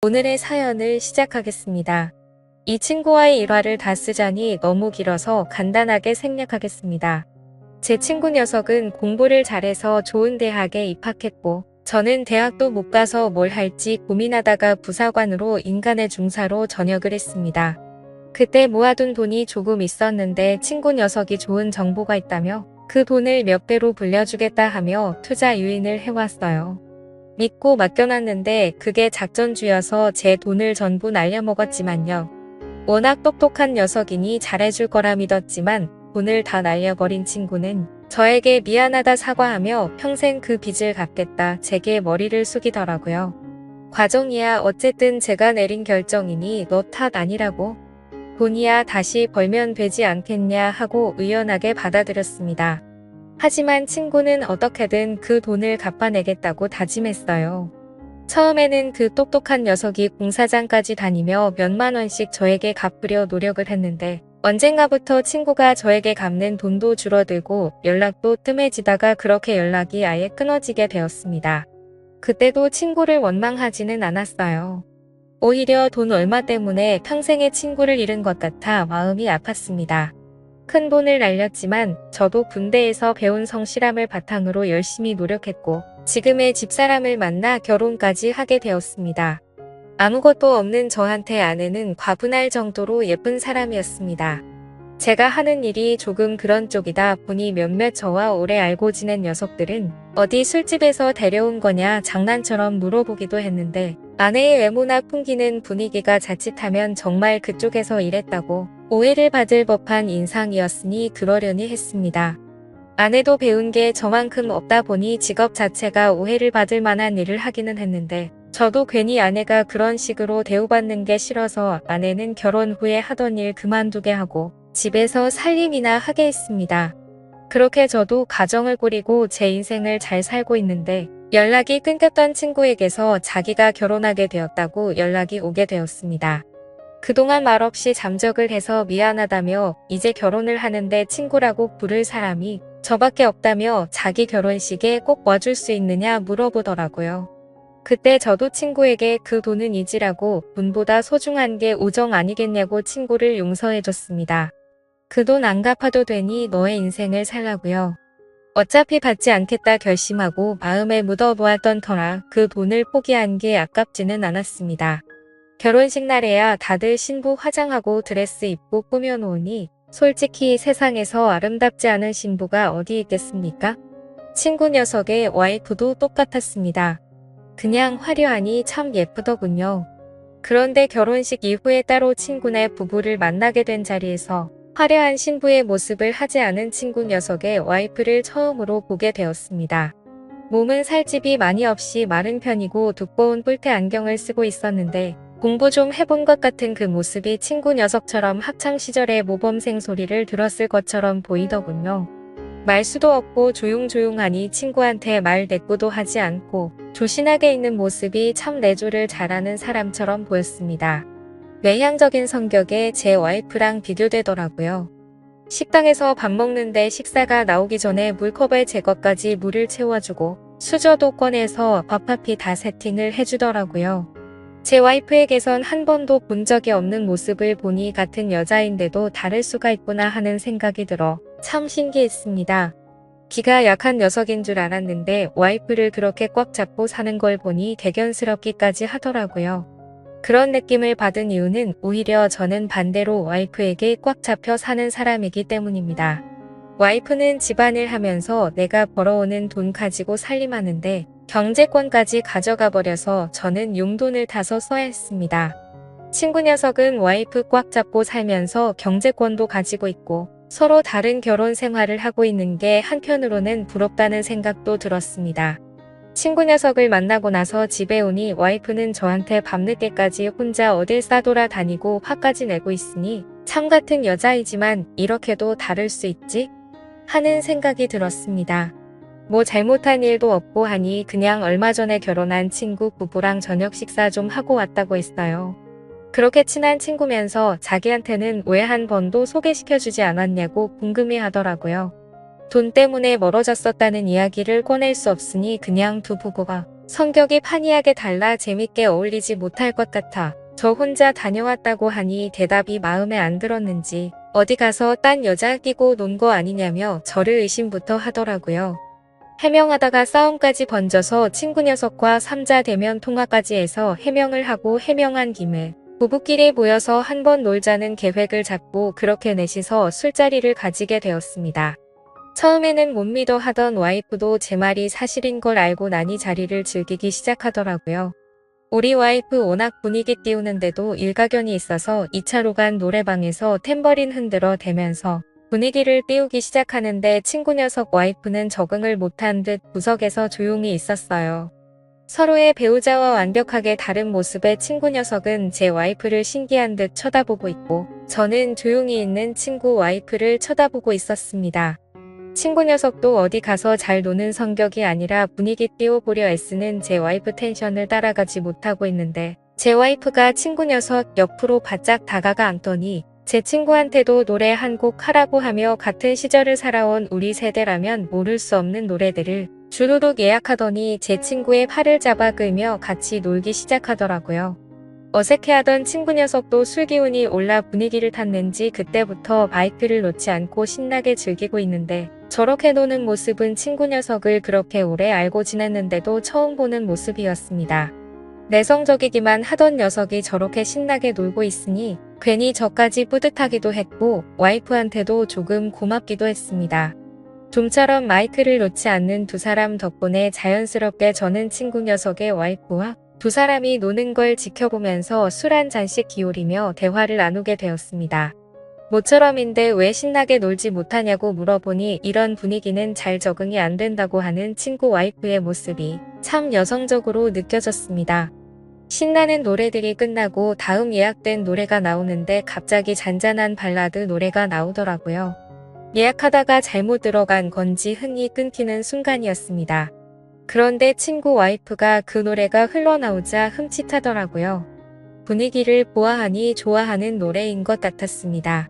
오늘의 사연을 시작하겠습니다. 이 친구와의 일화를 다 쓰자니 너무 길어서 간단하게 생략하겠습니다. 제 친구 녀석은 공부를 잘해서 좋은 대학에 입학했고 저는 대학도 못 가서 뭘 할지 고민하다가 부사관으로 인간의 중사로 전역을 했습니다. 그때 모아둔 돈이 조금 있었는데 친구 녀석이 좋은 정보가 있다며 그 돈을 몇 배로 불려주겠다 하며 투자 유인을 해왔어요. 믿고 맡겨놨는데 그게 작전주여서 제 돈을 전부 날려먹었지만요. 워낙 똑똑한 녀석이니 잘해줄 거라 믿었지만 돈을 다 날려버린 친구는 저에게 미안하다 사과하며 평생 그 빚을 갚겠다 제게 머리를 숙이더라고요. 과정이야 어쨌든 제가 내린 결정이니 너 탓 아니라고. 돈이야 다시 벌면 되지 않겠냐 하고 의연하게 받아들였습니다. 하지만 친구는 어떻게든 그 돈을 갚아내겠다고 다짐했어요. 처음에는 그 똑똑한 녀석이 공사장까지 다니며 몇만 원씩 저에게 갚으려 노력을 했는데 언젠가부터 친구가 저에게 갚는 돈도 줄어들고 연락도 뜸해지다가 그렇게 연락이 아예 끊어지게 되었습니다. 그때도 친구를 원망하지는 않았어요. 오히려 돈 얼마 때문에 평생의 친구를 잃은 것 같아 마음이 아팠습니다. 큰 돈을 날렸지만 저도 군대에서 배운 성실함을 바탕으로 열심히 노력했고 지금의 집사람을 만나 결혼까지 하게 되었습니다. 아무것도 없는 저한테 아내는 과분할 정도로 예쁜 사람이었습니다. 제가 하는 일이 조금 그런 쪽이다 보니 몇몇 저와 오래 알고 지낸 녀석들은 어디 술집에서 데려온 거냐 장난처럼 물어보기도 했는데 아내의 외모나 풍기는 분위기가 자칫하면 정말 그쪽에서 일했다고 오해를 받을 법한 인상이었으니 그러려니 했습니다. 아내도 배운 게 저만큼 없다 보니 직업 자체가 오해를 받을 만한 일을 하기는 했는데 저도 괜히 아내가 그런 식으로 대우받는 게 싫어서 아내는 결혼 후에 하던 일 그만두게 하고 집에서 살림이나 하게 했습니다. 그렇게 저도 가정을 꾸리고 제 인생을 잘 살고 있는데 연락이 끊겼던 친구에게서 자기가 결혼하게 되었다고 연락이 오게 되었습니다. 그동안 말없이 잠적을 해서 미안하다며 이제 결혼을 하는데 친구라고 부를 사람이 저밖에 없다며 자기 결혼식에 꼭 와줄 수 있느냐 물어보더라고요. 그때 저도 친구에게 그 돈은 잊으라고 돈보다 소중한 게 우정 아니겠냐고 친구를 용서해줬습니다. 그 돈 안 갚아도 되니 너의 인생을 살라고요. 어차피 받지 않겠다 결심하고 마음에 묻어보았던 터라 그 돈을 포기한 게 아깝지는 않았습니다. 결혼식 날에야 다들 신부 화장하고 드레스 입고 꾸며놓으니 솔직히 세상에서 아름답지 않은 신부가 어디 있겠습니까? 친구 녀석의 와이프도 똑같았습니다. 그냥 화려하니 참 예쁘더군요. 그런데 결혼식 이후에 따로 친구네 부부를 만나게 된 자리에서 화려한 신부의 모습을 하지 않은 친구 녀석의 와이프를 처음으로 보게 되었습니다. 몸은 살집이 많이 없이 마른 편이고 두꺼운 뿔테 안경을 쓰고 있었는데 공부 좀 해본 것 같은 그 모습이 친구 녀석처럼 학창시절의 모범생 소리를 들었을 것처럼 보이더군요. 말수도 없고 조용조용하니 친구한테 말 대꾸도 하지 않고 조신하게 있는 모습이 참 내조를 잘하는 사람처럼 보였습니다. 외향적인 성격에 제 와이프랑 비교되더라고요. 식당에서 밥 먹는데 식사가 나오기 전에 물컵에 제 것까지 물을 채워주고 수저도 꺼내서 밥합이 다 세팅을 해주더라고요. 제 와이프에게선 한 번도 본 적이 없는 모습을 보니 같은 여자인데도 다를 수가 있구나 하는 생각이 들어 참 신기했습니다. 기가 약한 녀석인 줄 알았는데 와이프를 그렇게 꽉 잡고 사는 걸 보니 대견스럽기까지 하더라고요. 그런 느낌을 받은 이유는 오히려 저는 반대로 와이프에게 꽉 잡혀 사는 사람이기 때문입니다. 와이프는 집안일 하면서 내가 벌어오는 돈 가지고 살림하는데 경제권까지 가져가 버려서 저는 용돈을 타서 써야 했습니다. 친구 녀석은 와이프 꽉 잡고 살면서 경제권도 가지고 있고 서로 다른 결혼 생활을 하고 있는 게 한편으로는 부럽다는 생각도 들었습니다. 친구 녀석을 만나고 나서 집에 오니 와이프는 저한테 밤늦게까지 혼자 어딜 싸돌아 다니고 화까지 내고 있으니 참 같은 여자이지만 이렇게도 다를 수 있지? 하는 생각이 들었습니다. 뭐 잘못한 일도 없고 하니 그냥 얼마 전에 결혼한 친구 부부랑 저녁 식사 좀 하고 왔다고 했어요. 그렇게 친한 친구면서 자기한테는 왜 한 번도 소개시켜주지 않았냐고 궁금해 하더라고요. 돈 때문에 멀어졌었다는 이야기를 꺼낼 수 없으니 그냥 두 부부가 성격이 판이하게 달라 재밌게 어울리지 못할 것 같아 저 혼자 다녀왔다고 하니 대답이 마음에 안 들었는지 어디 가서 딴 여자 끼고 논 거 아니냐며 저를 의심부터 하더라고요. 해명하다가 싸움까지 번져서 친구 녀석과 삼자 대면 통화까지 해서 해명을 하고 해명한 김에 부부끼리 모여서 한번 놀자는 계획을 잡고 그렇게 넷이서 술자리를 가지게 되었습니다. 처음에는 못 믿어 하던 와이프도 제 말이 사실인 걸 알고 나니 자리를 즐기기 시작하더라고요. 우리 와이프 워낙 분위기 띄우는데도 일가견이 있어서 2차로 간 노래방에서 탬버린 흔들어 대면서 분위기를 띄우기 시작하는데 친구 녀석 와이프는 적응을 못한 듯 구석에서 조용히 있었어요. 서로의 배우자와 완벽하게 다른 모습의 친구 녀석은 제 와이프를 신기한 듯 쳐다보고 있고 저는 조용히 있는 친구 와이프를 쳐다보고 있었습니다. 친구 녀석도 어디 가서 잘 노는 성격이 아니라 분위기 띄워보려 애쓰는 제 와이프 텐션을 따라가지 못하고 있는데 제 와이프가 친구 녀석 옆으로 바짝 다가가 앉더니 제 친구한테도 노래 한 곡 하라고 하며 같은 시절을 살아온 우리 세대라면 모를 수 없는 노래들을 주르륵 예약하더니 제 친구의 팔을 잡아 끌며 같이 놀기 시작하더라고요. 어색해하던 친구 녀석도 술기운이 올라 분위기를 탔는지 그때부터 마이크를 놓지 않고 신나게 즐기고 있는데 저렇게 노는 모습은 친구 녀석을 그렇게 오래 알고 지냈는데도 처음 보는 모습이었습니다. 내성적이기만 하던 녀석이 저렇게 신나게 놀고 있으니 괜히 저까지 뿌듯하기도 했고 와이프한테도 조금 고맙기도 했습니다. 좀처럼 마이크를 놓지 않는 두 사람 덕분에 자연스럽게 저는 친구 녀석의 와이프와 두 사람이 노는 걸 지켜보면서 술 한 잔씩 기울이며 대화를 나누게 되었습니다. 모처럼인데 왜 신나게 놀지 못하냐고 물어보니 이런 분위기는 잘 적응이 안 된다고 하는 친구 와이프의 모습이 참 여성적으로 느껴졌습니다. 신나는 노래들이 끝나고 다음 예약된 노래가 나오는데 갑자기 잔잔한 발라드 노래가 나오더라고요. 예약하다가 잘못 들어간 건지 흥이 끊기는 순간이었습니다. 그런데 친구 와이프가 그 노래가 흘러나오자 흠칫하더라고요. 분위기를 보아하니 좋아하는 노래인 것 같았습니다.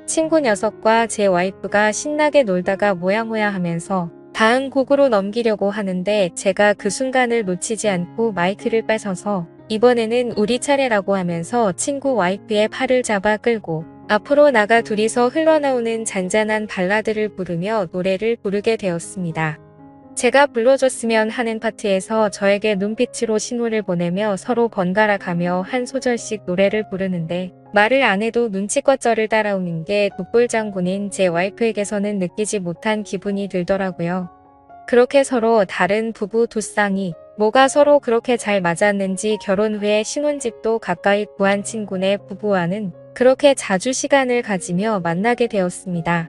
친구 녀석과 제 와이프가 신나게 놀다가 모야모야 하면서 다음 곡으로 넘기려고 하는데 제가 그 순간을 놓치지 않고 마이크를 뺏어서 이번에는 우리 차례라고 하면서 친구 와이프의 팔을 잡아 끌고 앞으로 나가 둘이서 흘러나오는 잔잔한 발라드를 부르며 노래를 부르게 되었습니다. 제가 불러줬으면 하는 파트에서 저에게 눈빛으로 신호를 보내며 서로 번갈아 가며 한 소절씩 노래를 부르는데 말을 안 해도 눈치껏 저를 따라오는 게 독불장군인 제 와이프에게서는 느끼지 못한 기분이 들더라고요. 그렇게 서로 다른 부부 두 쌍이 뭐가 서로 그렇게 잘 맞았는지 결혼 후에 신혼집도 가까이 구한 친구네 부부와는 그렇게 자주 시간을 가지며 만나게 되었습니다.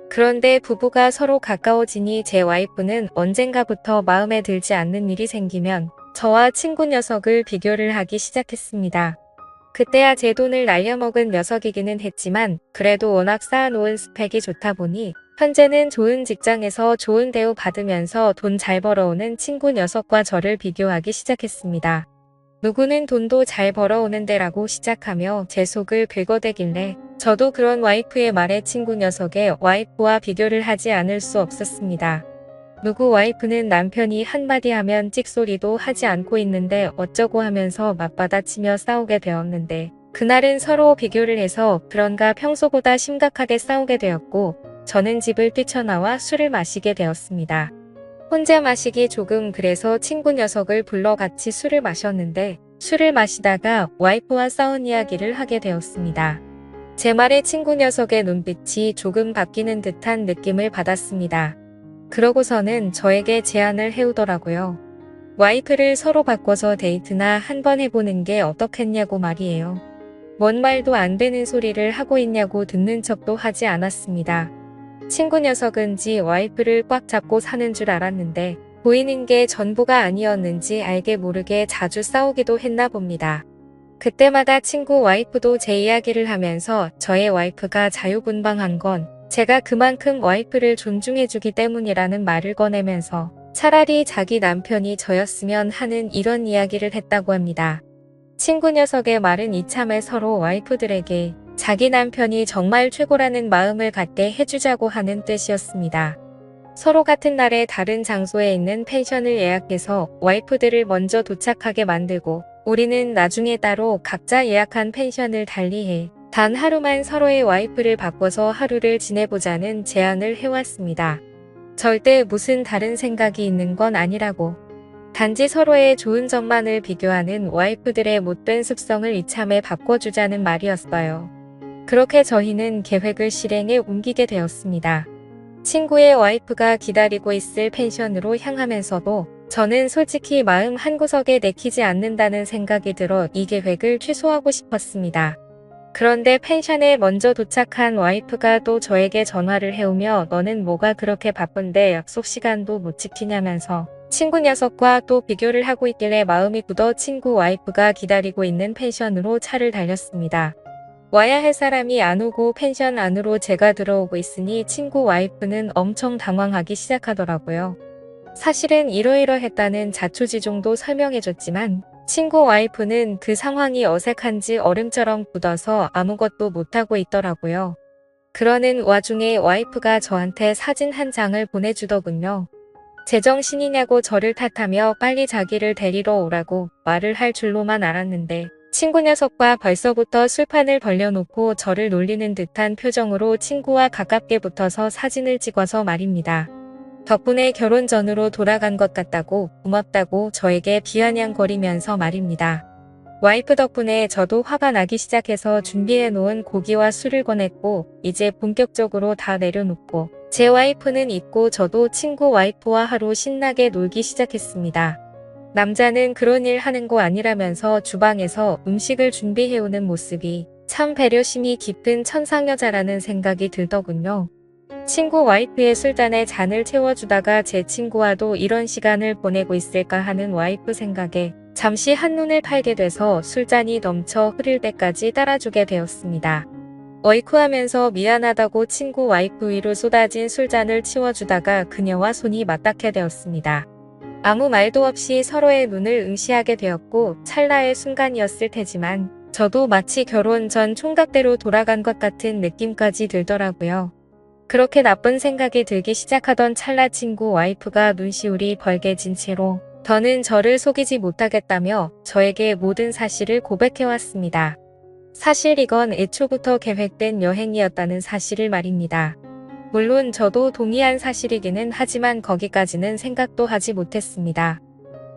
그런데 부부가 서로 가까워지니 제 와이프는 언젠가부터 마음에 들지 않는 일이 생기면 저와 친구 녀석을 비교를 하기 시작했습니다. 그때야 제 돈을 날려먹은 녀석이기는 했지만 그래도 워낙 쌓아놓은 스펙이 좋다 보니 현재는 좋은 직장에서 좋은 대우 받으면서 돈 잘 벌어오는 친구 녀석과 저를 비교하기 시작했습니다. 누구는 돈도 잘 벌어오는데라고 시작하며 제 속을 긁어대길래 저도 그런 와이프의 말에 친구 녀석의 와이프와 비교를 하지 않을 수 없었습니다. 누구 와이프는 남편이 한마디 하면 찍소리도 하지 않고 있는데 어쩌고 하면서 맞받아치며 싸우게 되었는데 그날은 서로 비교를 해서 그런가 평소보다 심각하게 싸우게 되었고 저는 집을 뛰쳐나와 술을 마시게 되었습니다. 혼자 마시기 조금 그래서 친구 녀석을 불러 같이 술을 마셨는데 술을 마시다가 와이프와 싸운 이야기를 하게 되었습니다. 제 말에 친구 녀석의 눈빛이 조금 바뀌는 듯한 느낌을 받았습니다. 그러고서는 저에게 제안을 해오더라고요. 와이프를 서로 바꿔서 데이트나 한번 해보는 게 어떻겠냐고 말이에요. 뭔 말도 안 되는 소리를 하고 있냐고 듣는 척도 하지 않았습니다. 친구 녀석은지 와이프를 꽉 잡고 사는 줄 알았는데 보이는 게 전부가 아니었는지 알게 모르게 자주 싸우기도 했나 봅니다. 그때마다 친구 와이프도 제 이야기를 하면서 저의 와이프가 자유분방한 건 제가 그만큼 와이프를 존중해주기 때문이라는 말을 꺼내면서 차라리 자기 남편이 저였으면 하는 이런 이야기를 했다고 합니다. 친구 녀석의 말은 이참에 서로 와이프들에게 자기 남편이 정말 최고라는 마음을 갖게 해주자고 하는 뜻이었습니다. 서로 같은 날에 다른 장소에 있는 펜션을 예약해서 와이프들을 먼저 도착하게 만들고 우리는 나중에 따로 각자 예약한 펜션을 달리해 단 하루만 서로의 와이프를 바꿔서 하루를 지내보자는 제안을 해왔습니다. 절대 무슨 다른 생각이 있는 건 아니라고. 단지 서로의 좋은 점만을 비교하는 와이프들의 못된 습성을 이참에 바꿔주자는 말이었어요. 그렇게 저희는 계획을 실행에 옮기게 되었습니다. 친구의 와이프가 기다리고 있을 펜션으로 향하면서도 저는 솔직히 마음 한구석에 내키지 않는다는 생각이 들어 이 계획을 취소하고 싶었습니다. 그런데 펜션에 먼저 도착한 와이프가 또 저에게 전화를 해오며 너는 뭐가 그렇게 바쁜데 약속 시간도 못 지키냐면서 친구 녀석과 또 비교를 하고 있길래 마음이 굳어 친구 와이프가 기다리고 있는 펜션으로 차를 달렸습니다. 와야 할 사람이 안 오고 펜션 안으로 제가 들어오고 있으니 친구 와이프는 엄청 당황하기 시작하더라고요. 사실은 이러이러했다는 자초지종도 설명해줬지만 친구 와이프는 그 상황이 어색한지 얼음처럼 굳어서 아무것도 못하고 있더라고요. 그러는 와중에 와이프가 저한테 사진 한 장을 보내주더군요. 제정신이냐고 저를 탓하며 빨리 자기를 데리러 오라고 말을 할 줄로만 알았는데 친구 녀석과 벌써부터 술판을 벌려놓고 저를 놀리는 듯한 표정으로 친구와 가깝게 붙어서 사진을 찍어서 말입니다. 덕분에 결혼 전으로 돌아간 것 같다고 고맙다고 저에게 비아냥거리면서 말입니다. 와이프 덕분에 저도 화가 나기 시작해서 준비해놓은 고기와 술을 꺼냈고 이제 본격적으로 다 내려놓고 제 와이프는 있고 저도 친구 와이프와 하루 신나게 놀기 시작했습니다. 남자는 그런 일 하는 거 아니라면서 주방에서 음식을 준비해오는 모습이 참 배려심이 깊은 천상여자라는 생각이 들더군요. 친구 와이프의 술잔에 잔을 채워주다가 제 친구와도 이런 시간을 보내고 있을까 하는 와이프 생각에 잠시 한눈을 팔게 돼서 술잔이 넘쳐 흐를 때까지 따라주게 되었습니다. 어이쿠 하면서 미안하다고 친구 와이프 위로 쏟아진 술잔을 치워주다가 그녀와 손이 맞닿게 되었습니다. 아무 말도 없이 서로의 눈을 응시하게 되었고 찰나의 순간이었을 테지만 저도 마치 결혼 전 총각대로 돌아간 것 같은 느낌까지 들더라고요. 그렇게 나쁜 생각이 들기 시작하던 찰나 친구 와이프가 눈시울이 벌게진 채로 더는 저를 속이지 못하겠다며 저에게 모든 사실을 고백해왔습니다. 사실 이건 애초부터 계획된 여행이었다는 사실을 말입니다. 물론 저도 동의한 사실이기는 하지만 거기까지는 생각도 하지 못했습니다.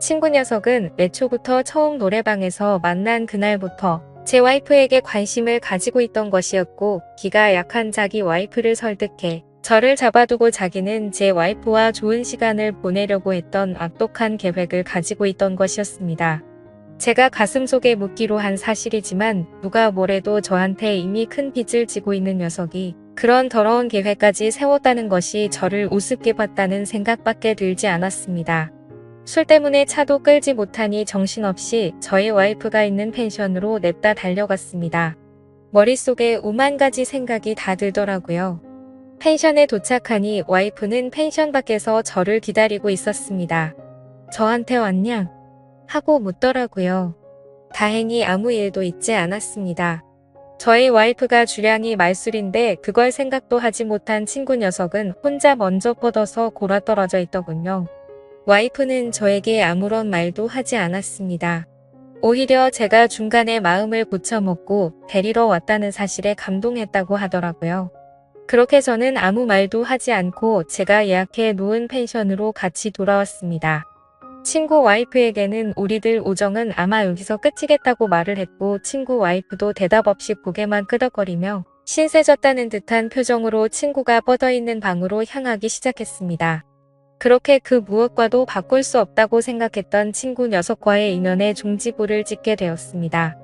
친구 녀석은 애초부터 처음 노래방에서 만난 그날부터 제 와이프에게 관심을 가지고 있던 것이었고 기가 약한 자기 와이프를 설득해 저를 잡아두고 자기는 제 와이프와 좋은 시간을 보내려고 했던 악독한 계획을 가지고 있던 것이었습니다. 제가 가슴속에 묻기로 한 사실이지만 누가 뭐래도 저한테 이미 큰 빚을 지고 있는 녀석이 그런 더러운 계획까지 세웠다는 것이 저를 우습게 봤다는 생각밖에 들지 않았습니다. 술 때문에 차도 끌지 못하니 정신없이 저희 와이프가 있는 펜션으로 냅다 달려갔습니다. 머릿속에 오만 가지 생각이 다 들더라고요. 펜션에 도착하니 와이프는 펜션 밖에서 저를 기다리고 있었습니다. 저한테 왔냐? 하고 묻더라고요. 다행히 아무 일도 있지 않았습니다. 저희 와이프가 주량이 말술인데 그걸 생각도 하지 못한 친구 녀석은 혼자 먼저 뻗어서 골아떨어져 있더군요. 와이프는 저에게 아무런 말도 하지 않았습니다. 오히려 제가 중간에 마음을 고쳐먹고 데리러 왔다는 사실에 감동했다고 하더라고요. 그렇게 저는 아무 말도 하지 않고 제가 예약해 놓은 펜션으로 같이 돌아왔습니다. 친구 와이프에게는 우리들 우정은 아마 여기서 끝이겠다고 말을 했고 친구 와이프도 대답 없이 고개만 끄덕거리며 신세 졌다는 듯한 표정으로 친구가 뻗어있는 방으로 향하기 시작했습니다. 그렇게 그 무엇과도 바꿀 수 없다고 생각했던 친구 녀석과의 인연에 종지부를 찍게 되었습니다.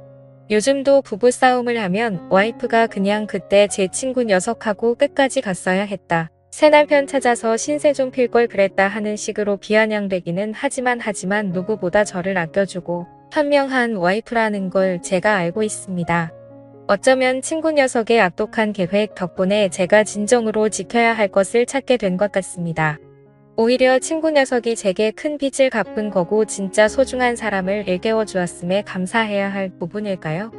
요즘도 부부싸움을 하면 와이프가 그냥 그때 제 친구 녀석하고 끝까지 갔어야 했다. 새 남편 찾아서 신세 좀 필 걸 그랬다 하는 식으로 비아냥대기는 하지만 누구보다 저를 아껴주고 현명한 와이프라는 걸 제가 알고 있습니다. 어쩌면 친구 녀석의 악독한 계획 덕분에 제가 진정으로 지켜야 할 것을 찾게 된 것 같습니다. 오히려 친구 녀석이 제게 큰 빚을 갚은 거고 진짜 소중한 사람을 일깨워 주었음에 감사해야 할 부분일까요?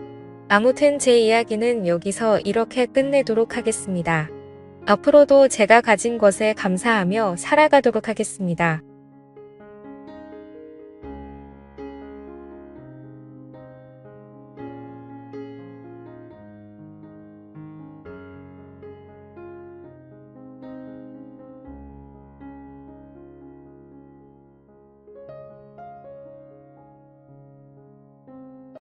아무튼 제 이야기는 여기서 이렇게 끝내도록 하겠습니다. 앞으로도 제가 가진 것에 감사하며 살아가도록 하겠습니다.